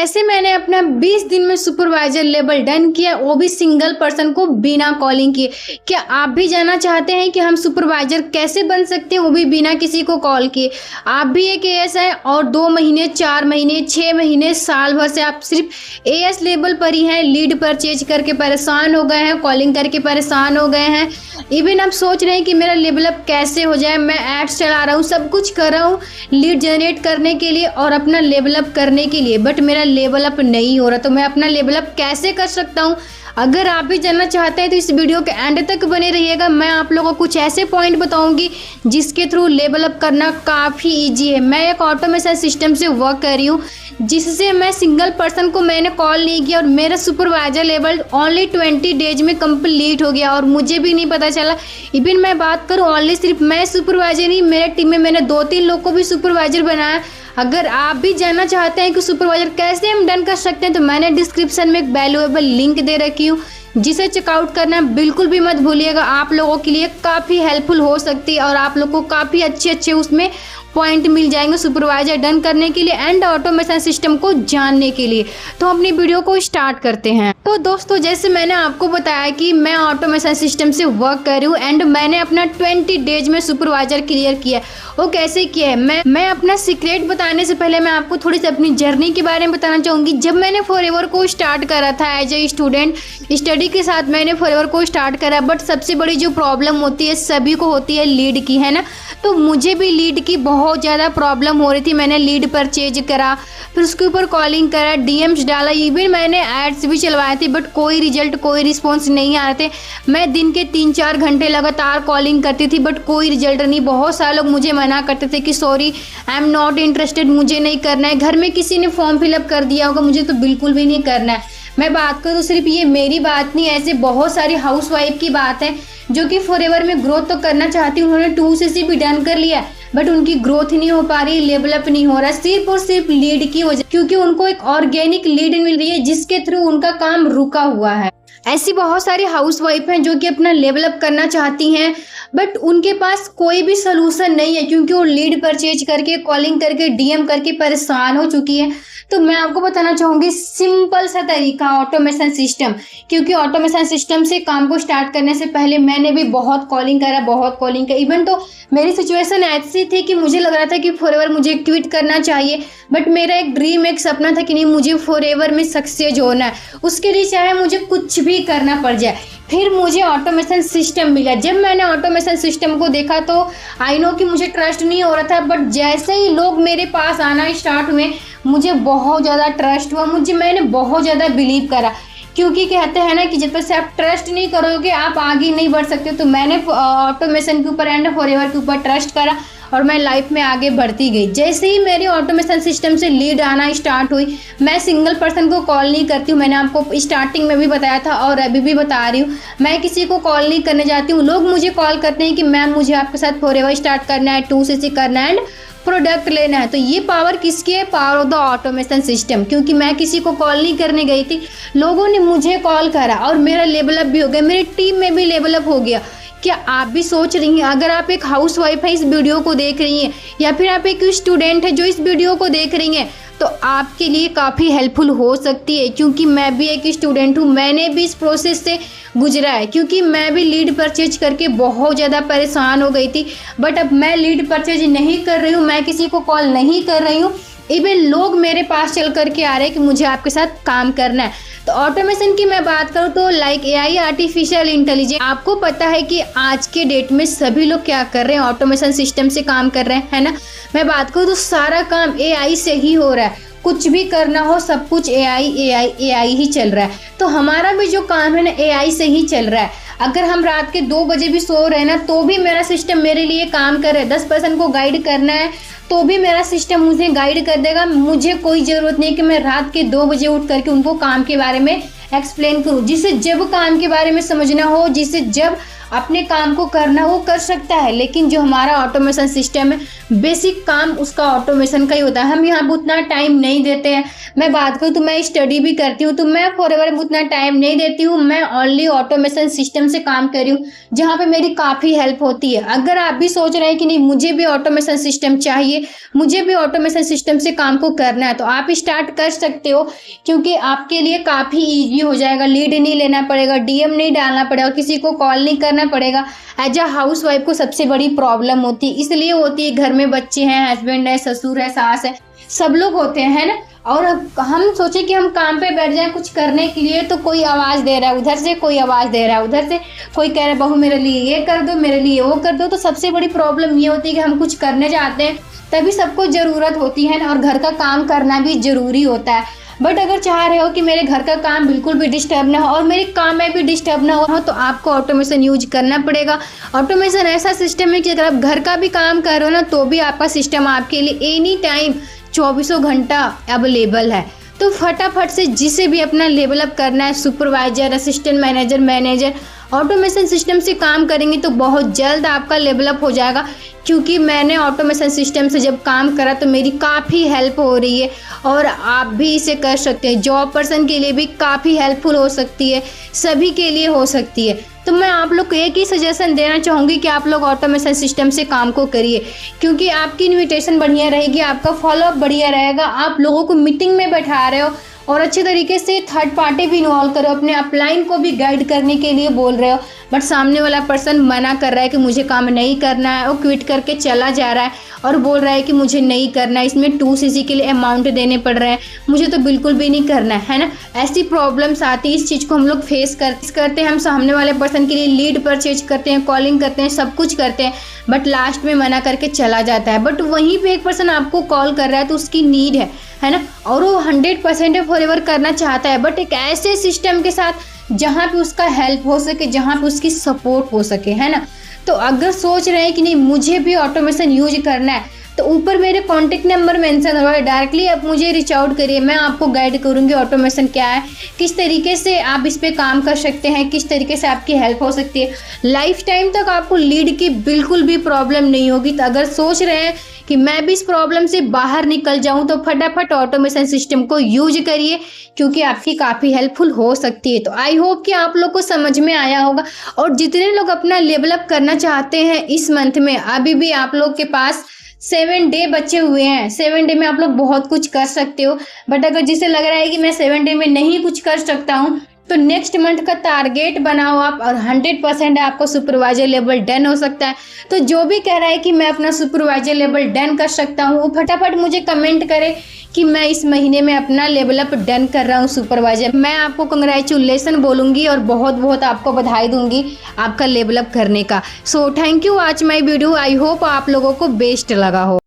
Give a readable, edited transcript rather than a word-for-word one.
कैसे मैंने अपना 20 दिन में सुपरवाइजर लेवल डन किया, वो भी सिंगल पर्सन को बिना कॉलिंग किए। क्या आप भी जानना चाहते हैं कि हम सुपरवाइजर कैसे बन सकते हैं, वो भी बिना किसी को कॉल किए? आप भी एक एएस है और 2 महीने, 4 महीने, 6 महीने, साल भर से आप सिर्फ एएस लेवल पर ही हैं, लीड परचेज करके परेशान हो गए हैं, कॉलिंग करके परेशान हो गए हैं। इवन आप सोच रहे हैं कि मेरा लेवल अप कैसे हो जाए। मैं एड्स चला रहा हूँ, सब कुछ कर रहा हूँ लीड जनरेट करने के लिए और अपना लेवल अप करने के लिए, बट मेरा लेवल अप नहीं हो रहा। तो मैं अपना लेवल अप कैसे कर सकता हूँ? अगर आप भी जानना चाहते हैं तो इस वीडियो के एंड तक बने रहिएगा। मैं आप लोगों को कुछ ऐसे पॉइंट बताऊंगी जिसके थ्रू लेवल अप करना काफ़ी इजी है। मैं एक ऑटोमेशन सिस्टम से वर्क कर रही हूँ जिससे मैं सिंगल पर्सन को मैंने कॉल नहीं किया और मेरा सुपरवाइजर लेवल ओनली 20 डेज में कंप्लीट हो गया और मुझे भी नहीं पता चला। इवन मैं बात करूँ, ओनली सिर्फ मैं सुपरवाइजर नहीं, मेरे टीम में मैंने 2-3 लोग को भी सुपरवाइजर बनाया। अगर आप भी जानना चाहते हैं कि सुपरवाइजर कैसे हम डन कर सकते हैं तो मैंने डिस्क्रिप्शन में एक वैल्यूएबल लिंक दे रखी हूँ जिसे चेकआउट करना बिल्कुल भी मत भूलिएगा। आप लोगों के लिए काफ़ी हेल्पफुल हो सकती है और आप लोग को काफ़ी अच्छे उसमें पॉइंट मिल जाएंगे सुपरवाइजर डन करने के लिए एंड ऑटोमेशन सिस्टम को जानने के लिए। तो अपनी वीडियो को स्टार्ट करते हैं। तो दोस्तों, जैसे मैंने आपको बताया कि मैं ऑटोमेशन सिस्टम से वर्क कर रही हूँ एंड मैंने अपना 20 डेज में सुपरवाइजर क्लियर किया। वो कैसे किया है, मैं अपना सीक्रेट बताने से पहले मैं आपको थोड़ी सी अपनी जर्नी के बारे में बताना चाहूँगी। जब मैंने फॉरएवर को स्टार्ट करा था एज ए स्टूडेंट, स्टडी के साथ मैंने फॉरएवर को स्टार्ट करा, बट सबसे बड़ी जो प्रॉब्लम होती है सभी को होती है लीड की, है ना। तो मुझे भी लीड की बहुत ज़्यादा प्रॉब्लम हो रही थी। मैंने लीड परचेज करा, फिर उसके ऊपर कॉलिंग करा, डीएम्स डाला, इवन मैंने एड्स भी चलवाए थे, बट कोई रिजल्ट, कोई रिस्पॉन्स नहीं आ रहे थे। मैं दिन के 3-4 घंटे लगातार कॉलिंग करती थी बट कोई रिजल्ट नहीं। बहुत सारे लोग मुझे मना करते थे कि sorry I am not interested, मुझे नहीं करना है। घर में किसी ने फॉर्म फिलअप कर दिया होगा, मुझे तो बिल्कुल भी नहीं करना है। मैं बात करूँ, सिर्फ ये मेरी बात नहीं, ऐसे बहुत सारी हाउसवाइफ की बात है जो कि फॉरएवर में ग्रोथ तो करना चाहती है। उन्होंने 2cc भी डन कर लिया बट उनकी ग्रोथ नहीं हो पा रही, लेवल अप नहीं हो रहा, सिर्फ और सिर्फ लीड की वजह, क्योंकि उनको एक ऑर्गेनिक लीड मिल रही है जिसके थ्रू उनका काम रुका हुआ है। ऐसी बहुत सारी हाउसवाइफ हैं जो कि अपना लेवल अप करना चाहती हैं बट उनके पास कोई भी सोल्यूशन नहीं है क्योंकि वो लीड परचेज करके, कॉलिंग करके, डीएम करके परेशान हो चुकी है। तो मैं आपको बताना चाहूँगी सिंपल सा तरीका, ऑटोमेशन सिस्टम। क्योंकि ऑटोमेशन सिस्टम से काम को स्टार्ट करने से पहले मैंने भी बहुत कॉलिंग करा। इवन तो मेरी सिचुएशन ऐसी थी कि मुझे लग रहा था कि फॉरएवर मुझे क्विट करना चाहिए, बट मेरा एक ड्रीम, एक सपना था कि नहीं, मुझे फॉरएवर में सक्सेस होना है, उसके लिए चाहे मुझे कुछ भी करना पड़ जाए। फिर मुझे ऑटोमेशन सिस्टम मिला। जब मैंने ऑटोमेशन सिस्टम को देखा तो आई नो कि मुझे ट्रस्ट नहीं हो रहा था, बट जैसे ही लोग मेरे पास आना स्टार्ट हुए मुझे बहुत ज़्यादा ट्रस्ट हुआ, मैंने बहुत ज़्यादा बिलीव करा। क्योंकि कहते हैं ना कि जब तक से आप ट्रस्ट नहीं करोगे आप आगे नहीं बढ़ सकते। तो मैंने ऑटोमेशन के ऊपर एंड फॉरएवर के ऊपर ट्रस्ट करा और मैं लाइफ में आगे बढ़ती गई। जैसे ही मेरी ऑटोमेशन सिस्टम से लीड आना स्टार्ट हुई, मैं सिंगल पर्सन को कॉल नहीं करती हूँ। मैंने आपको स्टार्टिंग में भी बताया था और अभी भी बता रही हूँ, मैं किसी को कॉल नहीं करने जाती हूँ। लोग मुझे कॉल करते हैं कि मैम मुझे आपके साथ फॉरएवर स्टार्ट करना है, 2cc करना है एंड प्रोडक्ट लेना है। तो ये पावर किसकी है? Power of the automation system. क्योंकि मैं किसी को कॉल नहीं करने गई थी, लोगों ने मुझे कॉल करा और मेरा लेवल अप भी हो गया, मेरी टीम में भी लेवल अप हो गया। क्या आप भी सोच रही हैं? अगर आप एक हाउसवाइफ है, इस वीडियो को देख रही हैं, या फिर आप एक स्टूडेंट है जो इस वीडियो को देख रही हैं, तो आपके लिए काफ़ी हेल्पफुल हो सकती है। क्योंकि मैं भी एक स्टूडेंट हूँ, मैंने भी इस प्रोसेस से गुजरा है। क्योंकि मैं भी लीड परचेज करके बहुत ज़्यादा परेशान हो गई थी, बट अब मैं लीड परचेज नहीं कर रही हूँ, मैं किसी को कॉल नहीं कर रही हूँ। इवन लोग मेरे पास चल करके आ रहे हैं कि मुझे आपके साथ काम करना है। तो ऑटोमेशन की मैं बात करूँ तो लाइक एआई, आर्टिफिशियल इंटेलिजेंस, आपको पता है कि आज के डेट में सभी लोग क्या कर रहे हैं, ऑटोमेशन सिस्टम से काम कर रहे हैं, है ना। मैं बात करूँ तो सारा काम एआई से ही हो रहा है। कुछ भी करना हो सब कुछ एआई ही चल रहा है। तो हमारा भी जो काम है ना एआई से ही चल रहा है। अगर हम रात के 2 बजे भी सो रहे हैं ना तो भी मेरा सिस्टम मेरे लिए काम कर रहा है। 10 पर्सन को गाइड करना है तो भी मेरा सिस्टम मुझे गाइड कर देगा। मुझे कोई ज़रूरत नहीं कि मैं रात के 2 बजे उठ करके उनको काम के बारे में एक्सप्लेन करूँ। जिसे जब काम के बारे में समझना हो, जिसे जब अपने काम को करना वो कर सकता है, लेकिन जो हमारा ऑटोमेशन सिस्टम है बेसिक काम उसका ऑटोमेशन का ही होता है। हम यहाँ पर उतना टाइम नहीं देते हैं। मैं बात करूँ तो मैं स्टडी भी करती हूँ, तो मैं फॉरएवर उतना टाइम नहीं देती हूँ। मैं ओनली ऑटोमेशन सिस्टम से काम कर रही हूँ, जहाँ पे मेरी काफ़ी हेल्प होती है। अगर आप भी सोच रहे हैं कि नहीं मुझे भी ऑटोमेशन सिस्टम चाहिए, मुझे भी ऑटोमेशन सिस्टम से काम को करना है, तो आप स्टार्ट कर सकते हो, क्योंकि आपके लिए काफ़ी ईजी हो जाएगा। लीड नहीं लेना पड़ेगा, डीएम नहीं डालना पड़ेगा, किसी को कॉल नहीं करना पड़ेगा। एज अ हाउस वाइफ को सबसे बड़ी प्रॉब्लम होती है, इसलिए होती है घर में बच्चे हैं, हस्बैंड है, ससुर है, सास है, सब लोग होते हैं, है ना। और हम सोचे कि हम काम पे बैठ जाएं कुछ करने के लिए, तो कोई आवाज़ दे रहा है उधर से, कोई आवाज़ दे रहा है उधर से, कोई कह रहा है बहू मेरे लिए ये कर दो, मेरे लिए वो कर दो। तो सबसे बड़ी प्रॉब्लम ये होती है कि हम कुछ करने जाते हैं तभी सबको ज़रूरत होती है ना, और घर का काम करना भी ज़रूरी होता है। बट अगर चाह रहे हो कि मेरे घर का काम बिल्कुल भी डिस्टर्ब ना हो और मेरे काम में भी डिस्टर्ब ना हो, तो आपको ऑटोमेशन यूज करना पड़ेगा। ऑटोमेशन ऐसा सिस्टम है कि अगर आप घर का भी काम कर रहे हो ना, तो भी आपका सिस्टम आपके लिए एनी टाइम 24 घंटा अवेलेबल है। तो फटाफट से जिसे भी अपना लेवल अप करना है, supervisor, assistant manager, automation system से काम करेंगे तो बहुत जल्द आपका लेवल अप हो जाएगा। क्योंकि मैंने ऑटोमेशन सिस्टम से जब काम करा तो मेरी काफ़ी हेल्प हो रही है, और आप भी इसे कर सकते हैं। जॉब पर्सन के लिए भी काफ़ी हेल्पफुल हो सकती है, सभी के लिए हो सकती है। तो मैं आप लोग को एक ही सजेशन देना चाहूँगी कि आप लोग ऑटोमेशन सिस्टम से काम को करिए, क्योंकि आपकी इन्विटेशन बढ़िया रहेगी, आपका फॉलोअप बढ़िया रहेगा। आप लोगों को मीटिंग में बैठा रहे हो और अच्छे तरीके से थर्ड पार्टी भी इन्वॉल्व करो, अपने अपलाइन को भी गाइड करने के लिए बोल रहे हो, बट सामने वाला पर्सन मना कर रहा है कि मुझे काम नहीं करना है, वो क्विट करके चला जा रहा है और बोल रहा है कि मुझे नहीं करना है, इसमें 2cc के लिए अमाउंट देने पड़ रहे हैं, मुझे तो बिल्कुल भी नहीं करना है ना। ऐसी प्रॉब्लम्स आती है, इस चीज़ को हम लोग फेस करते हैं। हम सामने वाले पर्सन के लिए लीड परचेज करते हैं, कॉलिंग करते हैं, सब कुछ करते हैं, बट लास्ट में मना करके चला जाता है। बट वहीं पे एक पर्सन आपको कॉल कर रहा है तो उसकी नीड है ना, और वो 100% फॉरएवर करना चाहता है, बट एक ऐसे सिस्टम के साथ जहाँ पे उसका हेल्प हो सके, जहाँ पे उसकी सपोर्ट हो सके, है ना। तो अगर सोच रहे हैं कि नहीं मुझे भी ऑटोमेशन यूज करना है, तो ऊपर मेरे कॉन्टेक्ट नंबर मेंशन हुआ है, डायरेक्टली आप मुझे रीच आउट करिए। मैं आपको गाइड करूंगी ऑटोमेशन क्या है, किस तरीके से आप इस पे काम कर सकते हैं, किस तरीके से आपकी हेल्प हो सकती है। लाइफ टाइम तक आपको लीड की बिल्कुल भी प्रॉब्लम नहीं होगी। तो अगर सोच रहे हैं कि मैं भी इस प्रॉब्लम से बाहर निकल जाऊं, तो फटाफट ऑटोमेशन सिस्टम को यूज करिए, क्योंकि आपकी काफ़ी हेल्पफुल हो सकती है। तो आई होप कि आप लोग को समझ में आया होगा। और जितने लोग अपना लेवल अप करना चाहते हैं इस मंथ में, अभी भी आप लोग के पास 7 डे बचे हुए हैं। 7 डे में आप लोग बहुत कुछ कर सकते हो। बट अगर जिसे लग रहा है कि मैं 7 डे में नहीं कुछ कर सकता हूँ, तो नेक्स्ट मंथ का टारगेट बनाओ आप, और 100% आपको सुपरवाइजर लेवल डन हो सकता है। तो जो भी कह रहा है कि मैं अपना सुपरवाइजर लेवल डन कर सकता हूँ, वो फटाफट मुझे कमेंट करे कि मैं इस महीने में अपना लेवल अप डन कर रहा हूँ सुपरवाइजर। मैं आपको कंग्रेचुलेसन बोलूँगी और बहुत बहुत आपको बधाई दूंगी आपका लेवल अप करने का। So thank you watch my video. I hope आप लोगों को बेस्ट लगा हो।